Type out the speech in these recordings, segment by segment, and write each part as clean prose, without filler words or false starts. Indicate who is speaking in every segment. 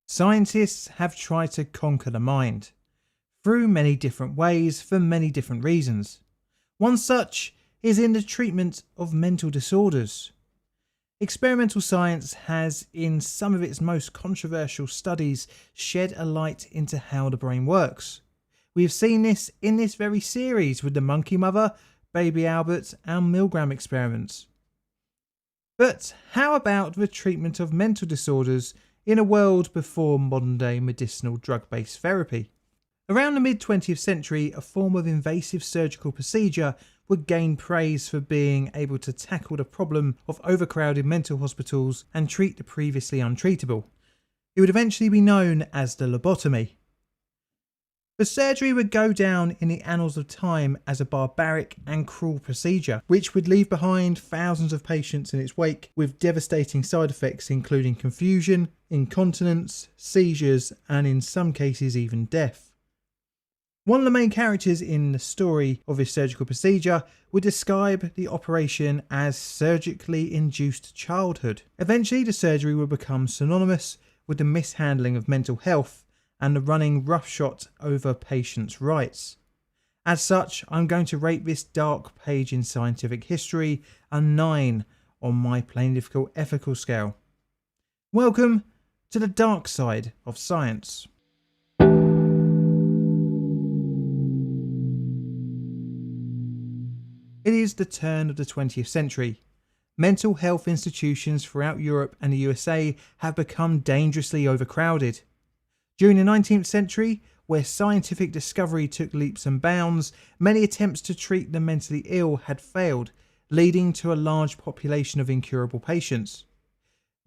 Speaker 1: Scientists have tried to conquer the mind through many different ways for many different reasons. One such is in the treatment of mental disorders. Experimental science has, in some of its most controversial studies, shed a light into how the brain works. We have seen this in this very series with the monkey mother, baby Albert, and Milgram experiments. But how about the treatment of mental disorders in a world before modern-day medicinal drug-based therapy? Around the mid-20th century, a form of invasive surgical procedure would gain praise for being able to tackle the problem of overcrowded mental hospitals and treat the previously untreatable. It would eventually be known as the lobotomy. The surgery would go down in the annals of time as a barbaric and cruel procedure, which would leave behind thousands of patients in its wake with devastating side effects including confusion, incontinence, seizures, and in some cases even death. One of the main characters in the story of this surgical procedure would describe the operation as surgically induced childhood. Eventually, the surgery would become synonymous with the mishandling of mental health and the running roughshod over patients' rights. As such, I'm going to rate this dark page in scientific history a 9 on my plain difficult ethical scale. Welcome to the dark side of science. It is the turn of the 20th century. Mental health institutions throughout Europe and the USA have become dangerously overcrowded. During the 19th century, where scientific discovery took leaps and bounds, many attempts to treat the mentally ill had failed, leading to a large population of incurable patients.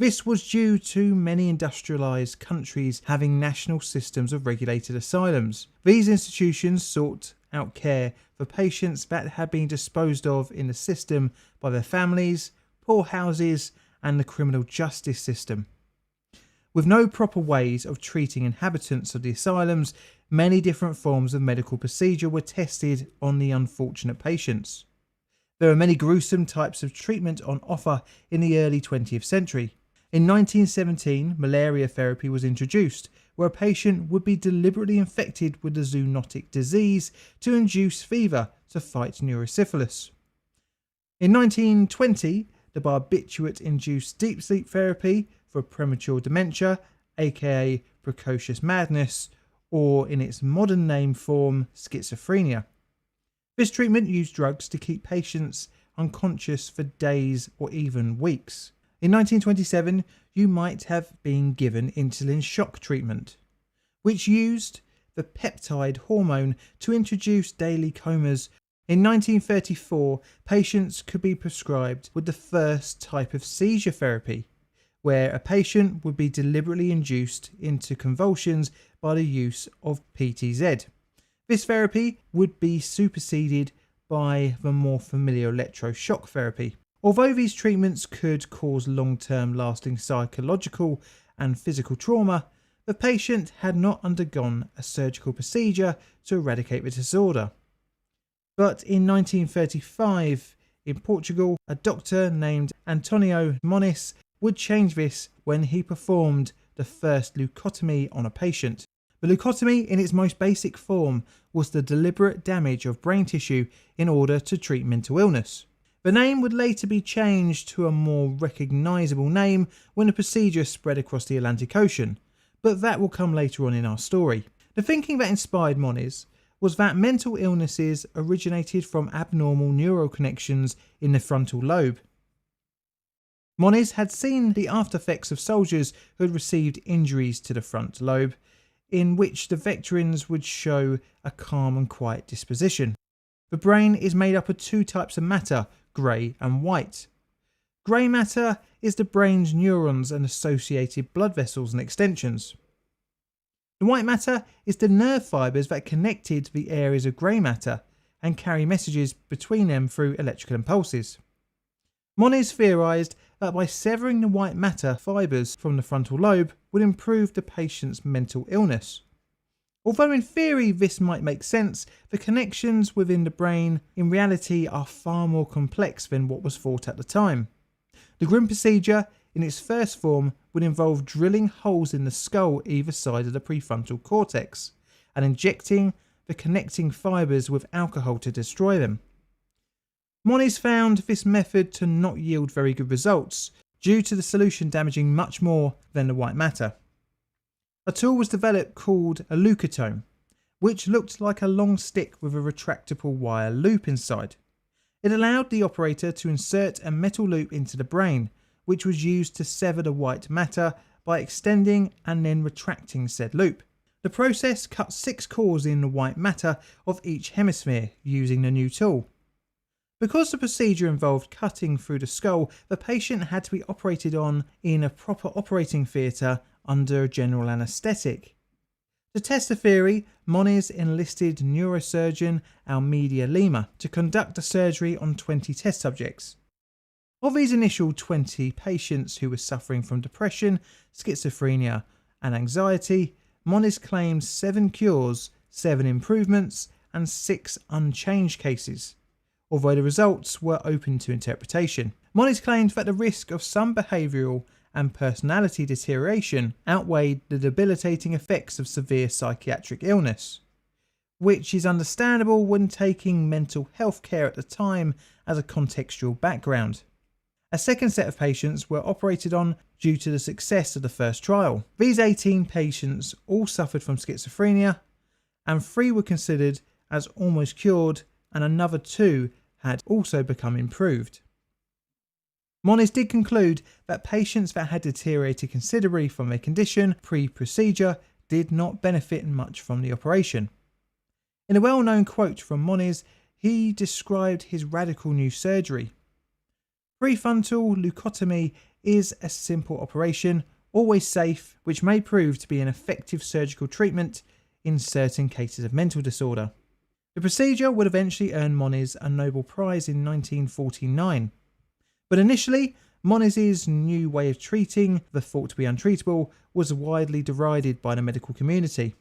Speaker 1: This was due to many industrialised countries having national systems of regulated asylums. These institutions sought out care for patients that had been disposed of in the system by their families, poorhouses, and the criminal justice system. With no proper ways of treating inhabitants of the asylums, many different forms of medical procedure were tested on the unfortunate patients. There are many gruesome types of treatment on offer in the early 20th century. In 1917, malaria therapy was introduced, where a patient would be deliberately infected with the zoonotic disease to induce fever to fight neurosyphilis. In 1920, the barbiturate-induced deep sleep therapy for premature dementia, aka precocious madness, or in its modern name form, schizophrenia. This treatment used drugs to keep patients unconscious for days or even weeks. In 1927, you might have been given insulin shock treatment, which used the peptide hormone to induce daily comas. In 1934, patients could be prescribed with the first type of seizure therapy, where a patient would be deliberately induced into convulsions by the use of PTZ. This therapy would be superseded by the more familiar electroshock therapy. Although these treatments could cause long-term lasting psychological and physical trauma, the patient had not undergone a surgical procedure to eradicate the disorder. But in 1935, in Portugal, a doctor named Antonio Moniz would change this when he performed the first leucotomy on a patient. The leucotomy, in its most basic form, was the deliberate damage of brain tissue in order to treat mental illness. The name would later be changed to a more recognisable name when the procedure spread across the Atlantic Ocean, but that will come later on in our story. The thinking that inspired Moniz was that mental illnesses originated from abnormal neural connections in the frontal lobe. Moniz had seen the after effects of soldiers who had received injuries to the front lobe, in which the veterans would show a calm and quiet disposition. The brain is made up of two types of matter, grey and white. Grey matter is the brain's neurons and associated blood vessels and extensions. The white matter is the nerve fibres that connected to the areas of grey matter and carry messages between them through electrical impulses. Moniz theorised that by severing the white matter fibres from the frontal lobe would improve the patient's mental illness. Although in theory this might make sense, the connections within the brain in reality are far more complex than what was thought at the time. The grim procedure in its first form would would involve drilling holes in the skull either side of the prefrontal cortex and injecting the connecting fibres with alcohol to destroy them. Moniz found this method to not yield very good results due to the solution damaging much more than the white matter. A tool was developed called a leucotome, which looked like a long stick with a retractable wire loop inside. It allowed the operator to insert a metal loop into the brain, which was used to sever the white matter by extending and then retracting said loop. The process cut 6 cores in the white matter of each hemisphere using the new tool. Because the procedure involved cutting through the skull, the patient had to be operated on in a proper operating theatre under general anaesthetic. To test the theory, Moniz enlisted neurosurgeon Almeida Lima to conduct the surgery on 20 test subjects. Of these initial 20 patients who were suffering from depression, schizophrenia and anxiety, Moniz claimed 7 cures, 7 improvements and 6 unchanged cases, although the results were open to interpretation. Moniz claimed that the risk of some behavioural and personality deterioration outweighed the debilitating effects of severe psychiatric illness, which is understandable when taking mental health care at the time as a contextual background. A second set of patients were operated on due to the success of the first trial. These 18 patients all suffered from schizophrenia, and 3 were considered as almost cured, and another 2 had also become improved. Moniz did conclude that patients that had deteriorated considerably from their condition pre-procedure did not benefit much from the operation. In a well-known quote from Moniz, he described his radical new surgery. Prefrontal leucotomy is a simple operation, always safe, which may prove to be an effective surgical treatment in certain cases of mental disorder. The procedure would eventually earn Moniz a Nobel Prize in 1949. But initially, Moniz's new way of treating the thought to be untreatable was widely derided by the medical community.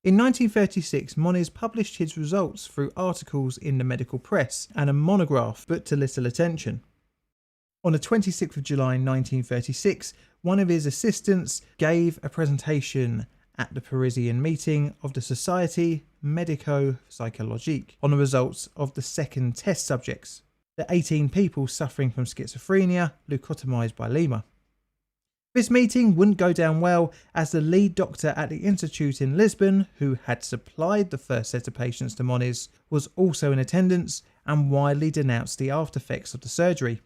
Speaker 1: In 1936, Moniz published his results through articles in the medical press and a monograph, but to little attention. On the 26th of July 1936, one of his assistants gave a presentation at the Parisian meeting of the Société Médico-Psychologique on the results of the second test subjects, the 18 people suffering from schizophrenia leucotomized by Lima. This meeting wouldn't go down well, as the lead doctor at the institute in Lisbon, who had supplied the first set of patients to Moniz, was also in attendance and widely denounced the after effects of the surgery,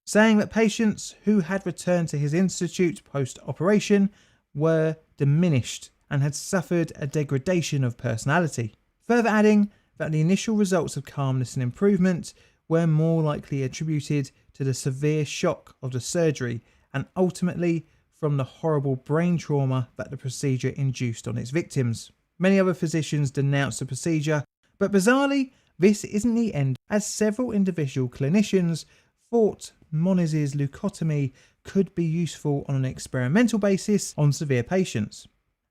Speaker 1: saying that patients who had returned to his institute post-operation were diminished and had suffered a degradation of personality, further adding that the initial results of calmness and improvement were more likely attributed to the severe shock of the surgery and ultimately from the horrible brain trauma that the procedure induced on its victims. Many other physicians denounced the procedure, but bizarrely, this isn't the end, as several individual clinicians thought Moniz's leucotomy could be useful on an experimental basis on severe patients,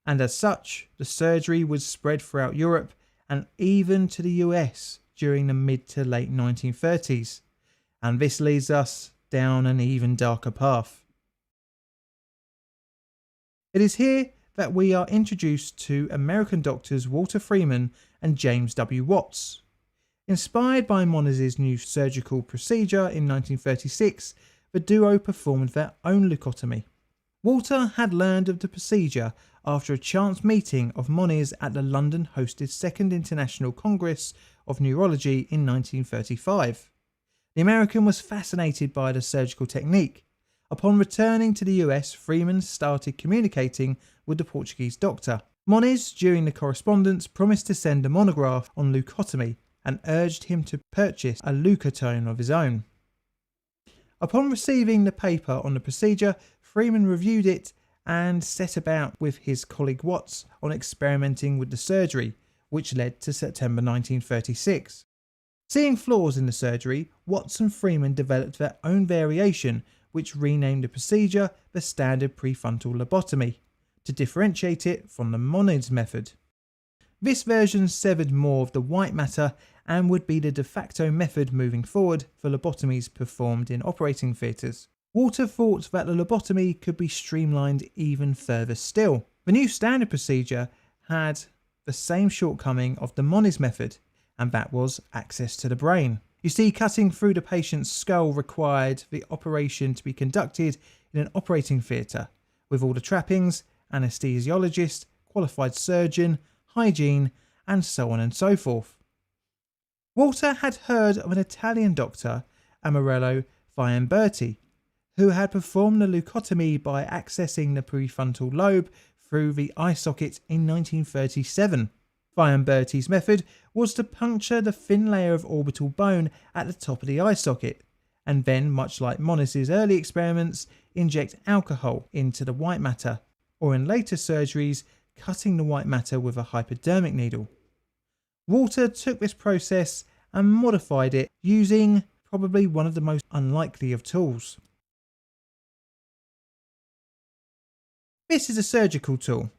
Speaker 1: and as such, the surgery was spread throughout Europe and even to the US during the mid to late 1930s, and this leads us down an even darker path. It is here that we are introduced to American doctors Walter Freeman and James W. Watts. Inspired by Moniz's new surgical procedure in 1936, the duo performed their own leucotomy. Walter had learned of the procedure after a chance meeting of Moniz at the London-hosted Second International Congress of Neurology in 1935. The American was fascinated by the surgical technique. Upon returning to the US, Freeman started communicating with the Portuguese doctor. Moniz, during the correspondence, promised to send a monograph on leucotomy and urged him to purchase a leucotome of his own. Upon receiving the paper on the procedure, Freeman reviewed it and set about with his colleague Watts on experimenting with the surgery, which led to September 1936. Seeing flaws in the surgery, Watts and Freeman developed their own variation, which renamed the procedure the standard prefrontal lobotomy, to differentiate it from the Moniz method. This version severed more of the white matter and would be the de facto method moving forward for lobotomies performed in operating theatres. Walter thought that the lobotomy could be streamlined even further still. The new standard procedure had the same shortcoming of the Moniz method, and that was access to the brain. You see, cutting through the patient's skull required the operation to be conducted in an operating theatre, with all the trappings, anaesthesiologist, qualified surgeon, hygiene, and so on and so forth. Walter had heard of an Italian doctor, Amarello Fiamberti, who had performed the leucotomy by accessing the prefrontal lobe through the eye socket in 1937. Fiamberti's method was to puncture the thin layer of orbital bone at the top of the eye socket, and then, much like Moniz's early experiments, inject alcohol into the white matter, or in later surgeries, cutting the white matter with a hypodermic needle. Walter took this process and modified it using probably one of the most unlikely of tools. This is a surgical tool.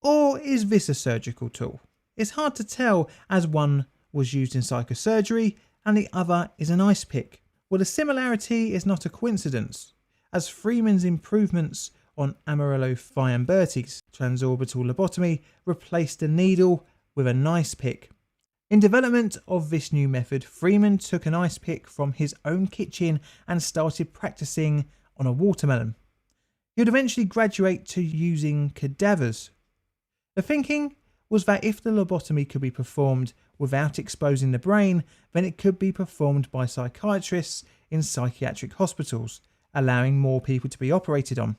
Speaker 1: Or is this a surgical tool? It's hard to tell, as one was used in psychosurgery and the other is an ice pick. Well, the similarity is not a coincidence, as Freeman's improvements on Amarello Fiamberti's transorbital lobotomy replaced the needle with an ice pick. In development of this new method, Freeman took an ice pick from his own kitchen and started practicing on a watermelon. He would eventually graduate to using cadavers. The thinking was that if the lobotomy could be performed without exposing the brain, then it could be performed by psychiatrists in psychiatric hospitals, allowing more people to be operated on.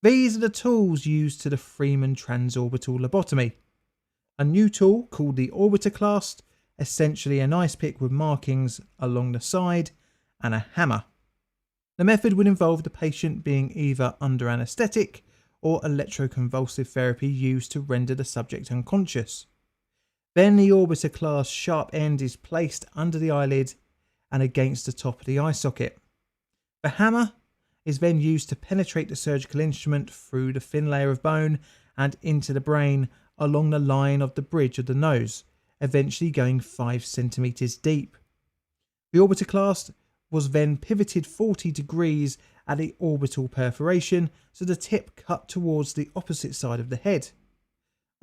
Speaker 1: These are the tools used to the Freeman transorbital lobotomy. A new tool called the orbiter clasp, essentially an ice pick with markings along the side, and a hammer. The method would involve the patient being either under anaesthetic or electroconvulsive therapy used to render the subject unconscious. Then the orbiter clasp sharp end is placed under the eyelid and against the top of the eye socket. The hammer is then used to penetrate the surgical instrument through the thin layer of bone and into the brain along the line of the bridge of the nose, eventually going 5 centimeters deep. The orbiter clasp was then pivoted 40 degrees at the orbital perforation, so the tip cut towards the opposite side of the head.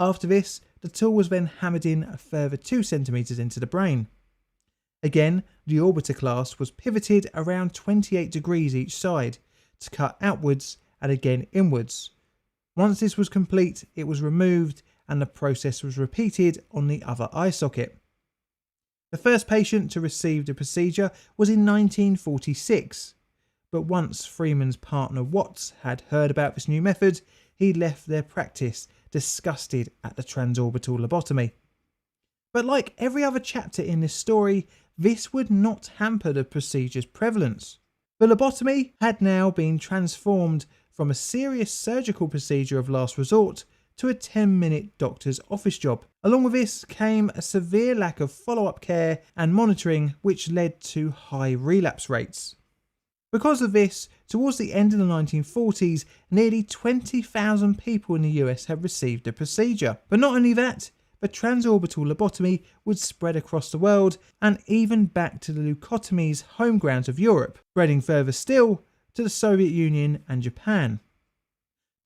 Speaker 1: After this, the tool was then hammered in a further 2 centimeters into the brain. Again, the orbiter clasp was pivoted around 28 degrees each side to cut outwards and again inwards. Once this was complete, it was removed and the process was repeated on the other eye socket. The first patient to receive the procedure was in 1946, but once Freeman's partner Watts had heard about this new method, he left their practice, disgusted at the transorbital lobotomy. But like every other chapter in this story, this would not hamper the procedure's prevalence. The lobotomy had now been transformed from a serious surgical procedure of last resort to a 10-minute doctor's office job. Along with this came a severe lack of follow-up care and monitoring, which led to high relapse rates. Because of this, towards the end of the 1940s, nearly 20,000 people in the US had received the procedure. But not only that, the transorbital lobotomy would spread across the world and even back to the leucotomy's home grounds of Europe, spreading further still to the Soviet Union and Japan.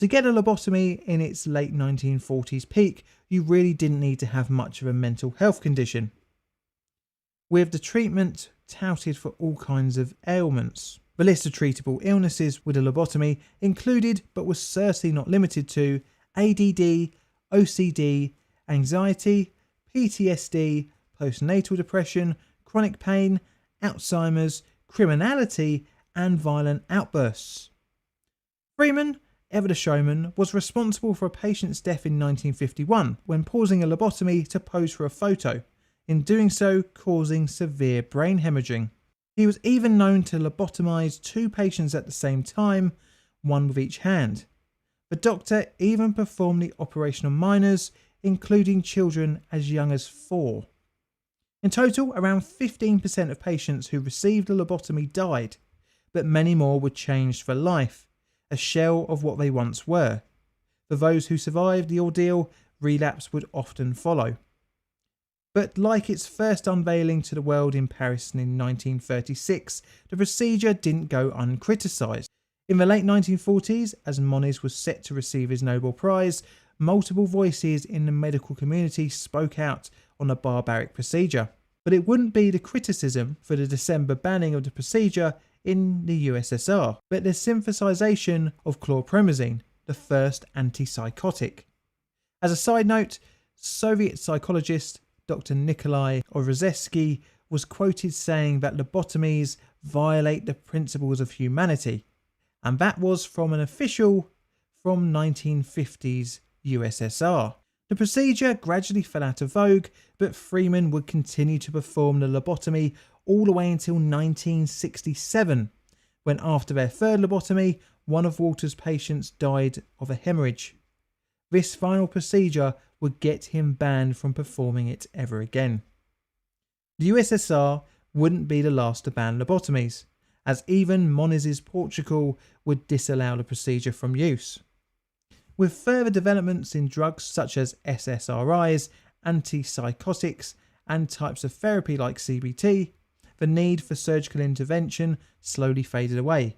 Speaker 1: To get a lobotomy in its late 1940s peak, you really didn't need to have much of a mental health condition, with the treatment touted for all kinds of ailments. The list of treatable illnesses with a lobotomy included, but was certainly not limited to, ADD, OCD, anxiety, PTSD, postnatal depression, chronic pain, Alzheimer's, criminality, and violent outbursts. Freeman, ever the showman, was responsible for a patient's death in 1951 when pausing a lobotomy to pose for a photo, in doing so causing severe brain hemorrhaging. He was even known to lobotomize 2 patients at the same time, one with each hand. The doctor even performed the operation on minors, including children as young as 4. In total, around 15% of patients who received a lobotomy died, but many more were changed for life, a shell of what they once were. For those who survived the ordeal, relapse would often follow. But like its first unveiling to the world in Paris in 1936, the procedure didn't go uncriticised. In the late 1940s, as Moniz was set to receive his Nobel Prize, multiple voices in the medical community spoke out on the barbaric procedure. But it wouldn't be the criticism for the December banning of the procedure in the USSR, but the synthesization of chlorpromazine, the first antipsychotic. As a side note, Soviet psychologist Dr. Nikolai Orozhevsky was quoted saying that lobotomies violate the principles of humanity, and that was from an official from 1950s USSR. The procedure gradually fell out of vogue, but Freeman would continue to perform the lobotomy all the way until 1967, when after their third lobotomy, one of Walter's patients died of a hemorrhage. This final procedure would get him banned from performing it ever again. The USSR wouldn't be the last to ban lobotomies, as even Moniz's Portugal would disallow the procedure from use. With further developments in drugs such as SSRIs, antipsychotics, and types of therapy like CBT, the need for surgical intervention slowly faded away,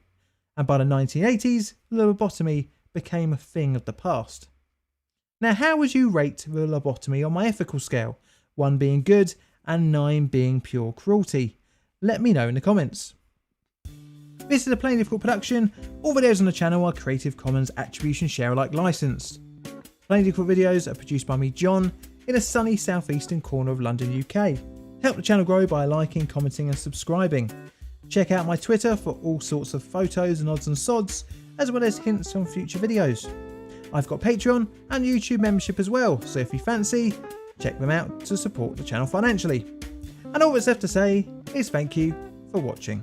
Speaker 1: and by the 1980s, lobotomy became a thing of the past. Now, how would you rate the lobotomy on my ethical scale? 1 being good and 9 being pure cruelty? Let me know in the comments. This is a Plain Difficult production. All videos on the channel are Creative Commons Attribution Share Alike licensed. Plain Difficult videos are produced by me, John, in a sunny southeastern corner of London, UK. Help the channel grow by liking, commenting and subscribing. Check out my Twitter for all sorts of photos and odds and sods, as well as hints on future videos. I've got Patreon and YouTube membership as well, so if you fancy, check them out to support the channel financially. And all that's left to say is thank you for watching.